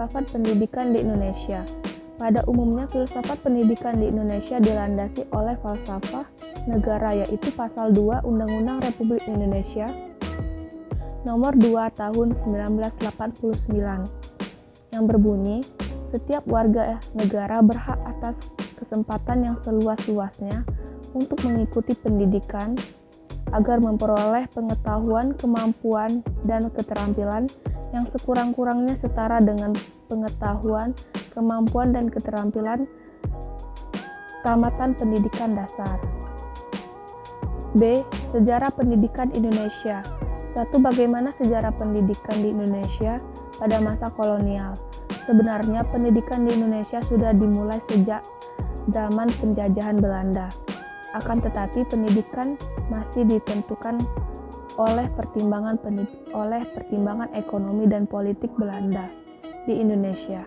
filsafat pendidikan di Indonesia. Pada umumnya, filsafat pendidikan di Indonesia dilandasi oleh falsafah negara, yaitu Pasal 2 Undang-Undang Republik Indonesia Nomor 2 Tahun 1989 yang berbunyi, setiap warga negara berhak atas kesempatan yang seluas-luasnya untuk mengikuti pendidikan agar memperoleh pengetahuan, kemampuan, dan keterampilan yang sekurang-kurangnya setara dengan pengetahuan, kemampuan, dan keterampilan tamatan pendidikan dasar. B. Sejarah pendidikan Indonesia. 1. Bagaimana sejarah pendidikan di Indonesia pada masa kolonial? Sebenarnya pendidikan di Indonesia sudah dimulai sejak zaman penjajahan Belanda. Akan tetapi pendidikan masih ditentukan oleh pertimbangan ekonomi dan politik Belanda di Indonesia.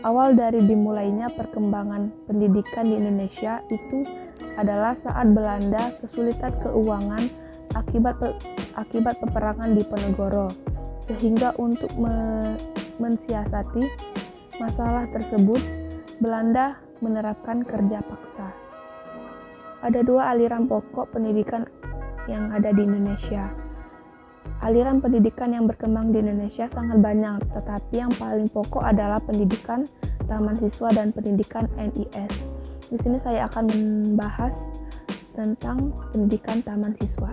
Awal dari dimulainya perkembangan pendidikan di Indonesia itu adalah saat Belanda kesulitan keuangan akibat peperangan di Ponorogo, sehingga untuk mensiasati masalah tersebut, Belanda menerapkan kerja paksa. Ada dua aliran pokok pendidikan yang ada di Indonesia. Aliran pendidikan yang berkembang di Indonesia sangat banyak, tetapi yang paling pokok adalah pendidikan taman siswa dan pendidikan NIS. Di sini saya akan membahas tentang pendidikan taman siswa.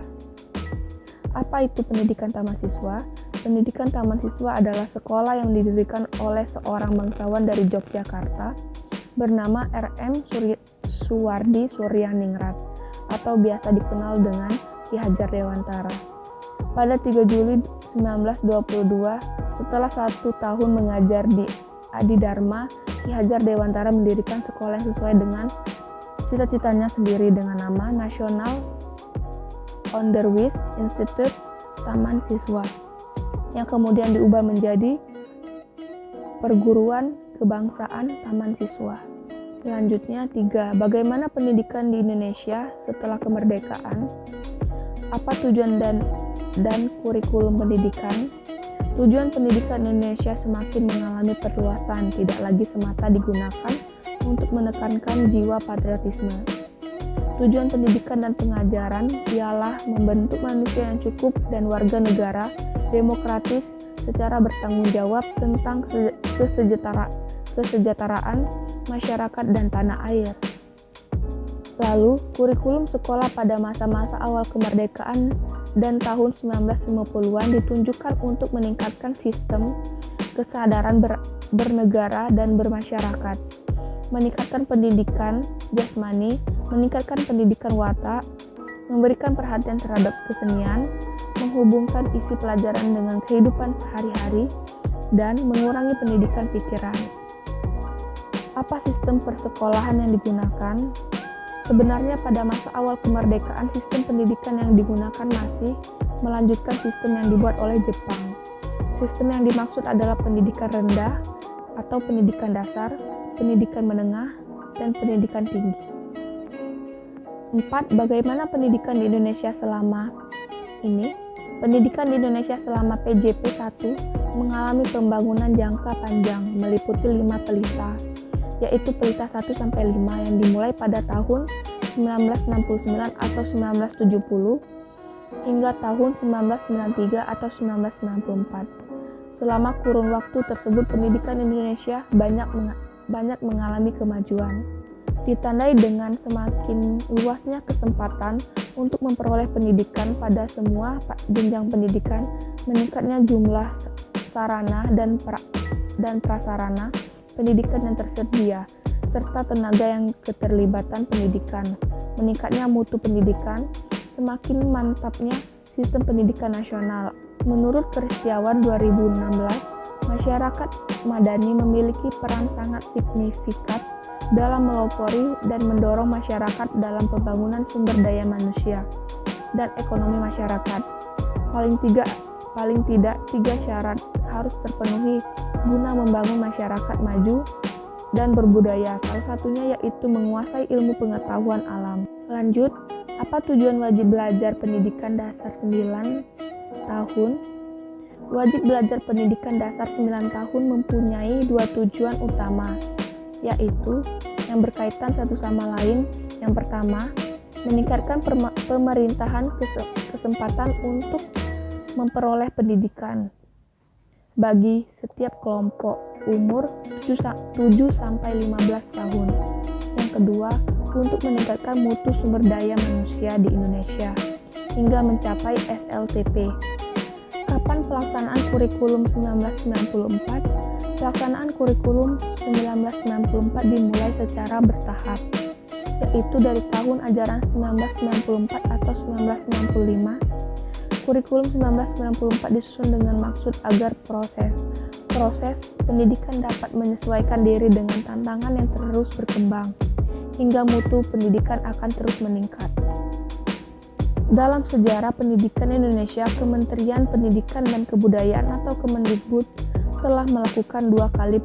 Apa itu pendidikan taman siswa? Pendidikan taman siswa adalah sekolah yang didirikan oleh seorang bangsawan dari Yogyakarta bernama R.M. Suwardi Suryaningrat atau biasa dikenal dengan Ki Hajar Dewantara. Pada 3 Juli 1922, setelah 1 tahun mengajar di Adi Dharma, Ki Hajar Dewantara mendirikan sekolah yang sesuai dengan cita-citanya sendiri dengan nama National Onderwijs Instituut Taman Siswa, yang kemudian diubah menjadi Perguruan Kebangsaan Taman Siswa. Selanjutnya 3. Bagaimana pendidikan di Indonesia setelah kemerdekaan? Apa tujuan dan kurikulum pendidikan? Tujuan pendidikan Indonesia semakin mengalami perluasan, tidak lagi semata digunakan untuk menekankan jiwa patriotisme. Tujuan pendidikan dan pengajaran ialah membentuk manusia yang cukup dan warga negara demokratis secara bertanggung jawab tentang kesejahteraan masyarakat dan tanah air. Lalu, kurikulum sekolah pada masa-masa awal kemerdekaan dan tahun 1950-an ditunjukkan untuk meningkatkan sistem kesadaran bernegara dan bermasyarakat, meningkatkan pendidikan jasmani, meningkatkan pendidikan watak, memberikan perhatian terhadap kesenian, menghubungkan isi pelajaran dengan kehidupan sehari-hari, dan mengurangi pendidikan pikiran. Apa sistem persekolahan yang digunakan? Sebenarnya pada masa awal kemerdekaan, sistem pendidikan yang digunakan masih melanjutkan sistem yang dibuat oleh Jepang. Sistem yang dimaksud adalah pendidikan rendah atau pendidikan dasar, pendidikan menengah, dan pendidikan tinggi. 4. Bagaimana pendidikan di Indonesia selama ini? Pendidikan di Indonesia selama PJP 1 mengalami pembangunan jangka panjang meliputi 5 pelita, yaitu pelita 1-5 yang dimulai pada tahun 1969 atau 1970 hingga tahun 1993 atau 1994. Selama kurun waktu tersebut, pendidikan Indonesia banyak mengalami kemajuan, ditandai dengan semakin luasnya kesempatan untuk memperoleh pendidikan pada semua jenjang pendidikan, meningkatnya jumlah sarana dan prasarana pendidikan yang tersedia, serta tenaga yang keterlibatan pendidikan, meningkatnya mutu pendidikan, semakin mantapnya sistem pendidikan nasional. Menurut Peristiawan 2016, masyarakat madani memiliki peran sangat signifikan dalam melopori dan mendorong masyarakat dalam pembangunan sumber daya manusia dan ekonomi masyarakat. Paling tidak 3 syarat harus terpenuhi guna membangun masyarakat maju dan berbudaya. Salah satunya yaitu menguasai ilmu pengetahuan alam. Lanjut, apa tujuan wajib belajar pendidikan dasar 9 tahun? Wajib belajar pendidikan dasar 9 tahun mempunyai 2 tujuan utama, yaitu yang berkaitan satu sama lain. Yang pertama, meningkatkan pemerintahan kesempatan untuk memperoleh pendidikan bagi setiap kelompok umur 7-15 tahun. Yang kedua, untuk meningkatkan mutu sumber daya manusia di Indonesia hingga mencapai SLTP. Kapan pelaksanaan kurikulum 1994? Pelaksanaan kurikulum 1994 dimulai secara bertahap, yaitu dari tahun ajaran 1994 atau 1995. Kurikulum 1994 disusun dengan maksud agar proses pendidikan dapat menyesuaikan diri dengan tantangan yang terus berkembang, hingga mutu pendidikan akan terus meningkat. Dalam sejarah pendidikan Indonesia, Kementerian Pendidikan dan Kebudayaan atau Kemendikbud telah melakukan 2 kali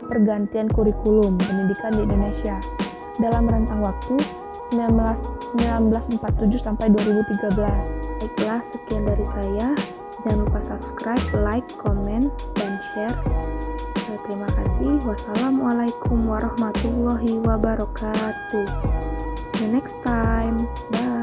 pergantian kurikulum pendidikan di Indonesia dalam rentang waktu 1947 sampai 2013. Baiklah, sekian dari saya. Jangan lupa subscribe, like, komen, dan share. Terima kasih. Wassalamualaikum warahmatullahi wabarakatuh. See you next time. Bye.